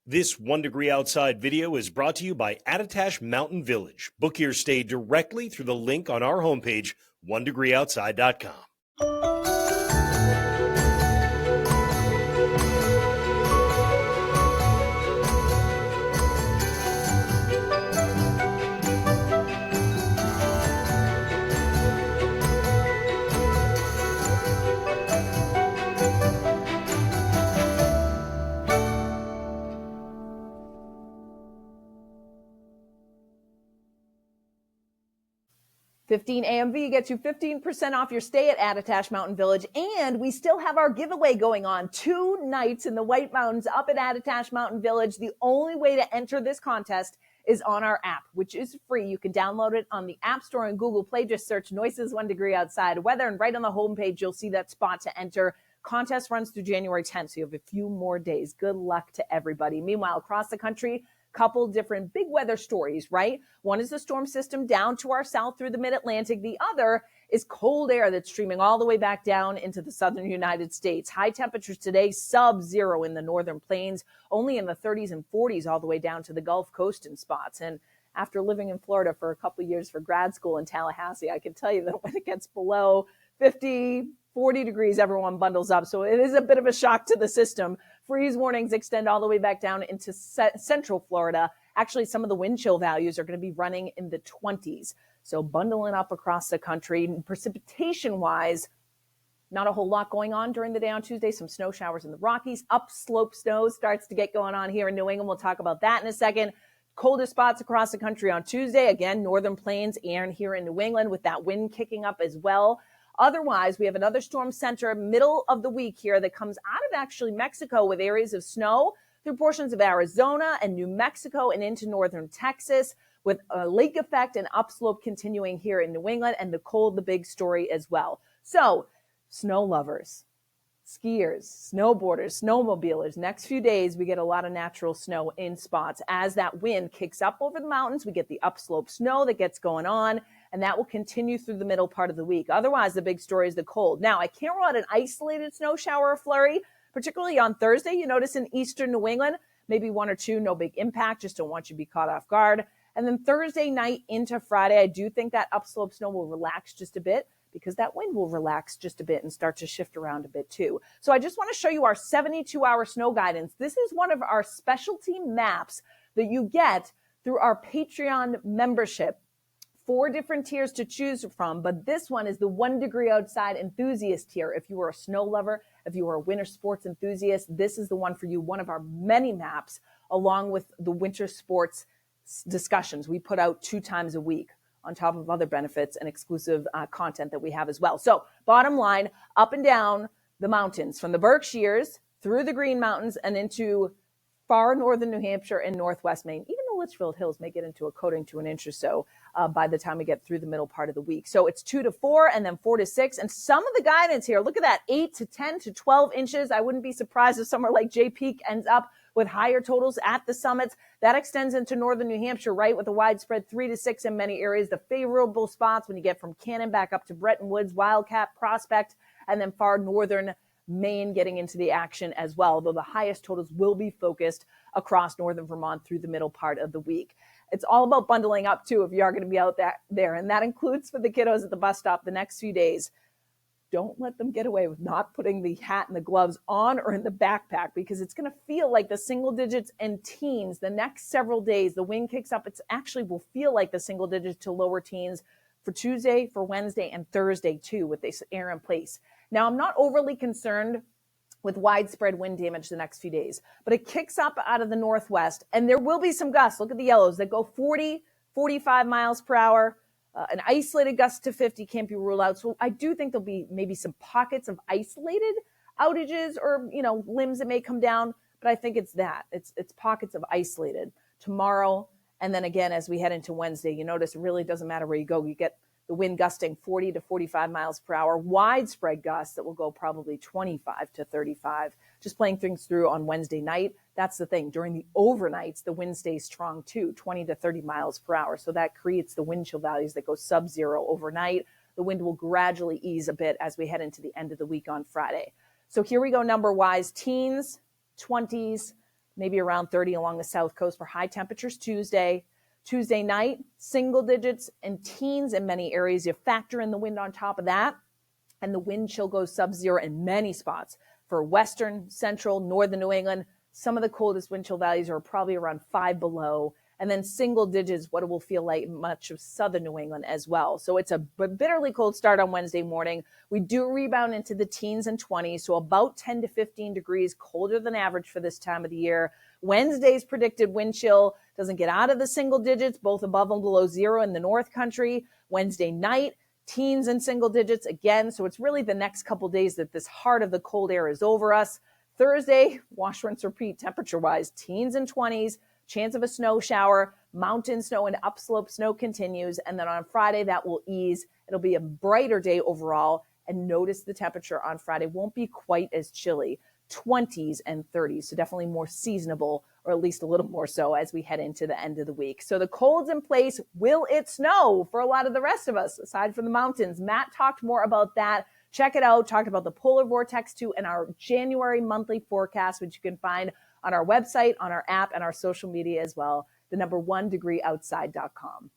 This 1 Degree Outside video is brought to you by Attitash Mountain Village. Book your stay directly through the link on our homepage, onedegreeoutside.com. 15 AMV gets you 15% off your stay at Attitash Mountain Village. And we still have our giveaway going on. 2 nights in the White Mountains up at Attitash Mountain Village. The only way to enter this contest is on our app, which is free. You can download it on the App Store and Google Play. Just search Noyes 1 Degree Outside Weather. And right on the homepage, you'll see that spot to enter. Contest runs through January 10th, so you have a few more days. Good luck to everybody. Meanwhile, across the country, couple different big weather stories, right? One is the storm system down to our south through the mid-Atlantic. The other is cold air that's streaming all the way back down into the southern United States. High temperatures today, sub-zero in the northern plains, only in the 30s and 40s all the way down to the Gulf Coast in spots. And after living in Florida for a couple of years for grad school in Tallahassee, I can tell you that when it gets below 50, 40 degrees, everyone bundles up. So it is a bit of a shock to the system. Freeze warnings extend all the way back down into central Florida. Actually, some of the wind chill values are going to be running in the 20s. So bundling up across the country. Precipitation-wise, not a whole lot going on during the day on Tuesday. Some snow showers in the Rockies. Upslope snow starts to get going on here in New England. We'll talk about that in a second. Coldest spots across the country on Tuesday. Again, northern plains and here in New England with that wind kicking up as well. Otherwise, we have another storm center middle of the week here that comes out of actually Mexico with areas of snow through portions of Arizona and New Mexico and into northern Texas with a lake effect and upslope continuing here in New England, and the cold, the big story as well. So snow lovers, skiers, snowboarders, snowmobilers, next few days, we get a lot of natural snow in spots. As that wind kicks up over the mountains, we get the upslope snow that gets going on, and that will continue through the middle part of the week. Otherwise, the big story is the cold. Now, I can't rule out an isolated snow shower or flurry, particularly on Thursday. You notice in eastern New England, maybe 1 or 2, no big impact, just don't want you to be caught off guard. And then Thursday night into Friday, I do think that upslope snow will relax just a bit because that wind will relax just a bit and start to shift around a bit too. So I just want to show you our 72-hour snow guidance. This is one of our specialty maps that you get through our Patreon membership. 4 different tiers to choose from, but this one is the 1 Degree Outside enthusiast tier. If you are a snow lover, if you are a winter sports enthusiast, this is the one for you. One of our many maps, along with the winter sports discussions we put out 2 times a week, on top of other benefits and exclusive content that we have as well. So bottom line, up and down the mountains, from the Berkshires through the Green Mountains and into far northern New Hampshire and northwest Maine. Even the Litchfield Hills may get into a coating to an inch or so by the time we get through the middle part of the week. So it's 2 to 4 and then 4 to 6. And some of the guidance here, look at that, 8 to 10 to 12 inches. I wouldn't be surprised if somewhere like Jay Peak ends up with higher totals at the summits. That extends into northern New Hampshire, right, with a widespread 3 to 6 in many areas. The favorable spots when you get from Cannon back up to Bretton Woods, Wildcat, Prospect, and then far northern Maine getting into the action as well, though the highest totals will be focused across northern Vermont through the middle part of the week. It's all about bundling up, too, if you are going to be out there. And that includes for the kiddos at the bus stop the next few days. Don't let them get away with not putting the hat and the gloves on or in the backpack, because it's going to feel like the single digits and teens the next several days. The wind kicks up. It actually will feel like the single digits to lower teens for Tuesday, for Wednesday, and Thursday, too, with this air in place. Now, I'm not overly concerned with widespread wind damage the next few days, but it kicks up out of the northwest, and there will be some gusts. Look at the yellows that go 40, 45 miles per hour. An isolated gust to 50 can't be ruled out. So I do think there'll be maybe some pockets of isolated outages or, limbs that may come down, but I think it's that. It's pockets of isolated. Tomorrow, and then again, as we head into Wednesday, you notice it really doesn't matter where you go. You get the wind gusting 40 to 45 miles per hour, widespread gusts that will go probably 25 to 35. Just playing things through on Wednesday night. That's the thing. During the overnights, the wind stays strong too, 20 to 30 miles per hour. So that creates the wind chill values that go sub-zero overnight. The wind will gradually ease a bit as we head into the end of the week on Friday. So here we go number-wise. Teens, 20s, maybe around 30 along the south coast for high temperatures Tuesday. Tuesday night, single digits and teens in many areas. You factor in the wind on top of that, and the wind chill goes sub-zero in many spots. For western, central, northern New England, some of the coldest wind chill values are probably around 5 below. And then single digits, what it will feel like much of southern New England as well. So it's a bitterly cold start on Wednesday morning. We do rebound into the teens and 20s, so about 10 to 15 degrees colder than average for this time of the year. Wednesday's predicted wind chill doesn't get out of the single digits, both above and below zero in the North Country. Wednesday night, teens and single digits again. So it's really the next couple days that this heart of the cold air is over us. Thursday, wash, rinse, repeat temperature-wise, teens and 20s. Chance of a snow shower, mountain snow and upslope snow continues. And then on Friday, that will ease. It'll be a brighter day overall. And notice the temperature on Friday won't be quite as chilly, 20s and 30s. So definitely more seasonable, or at least a little more so as we head into the end of the week. So the cold's in place. Will it snow for a lot of the rest of us, aside from the mountains? Matt talked more about that. Check it out. Talked about the polar vortex too and our January monthly forecast, which you can find on our website, on our app, and our social media as well. The number 1degreeoutside.com.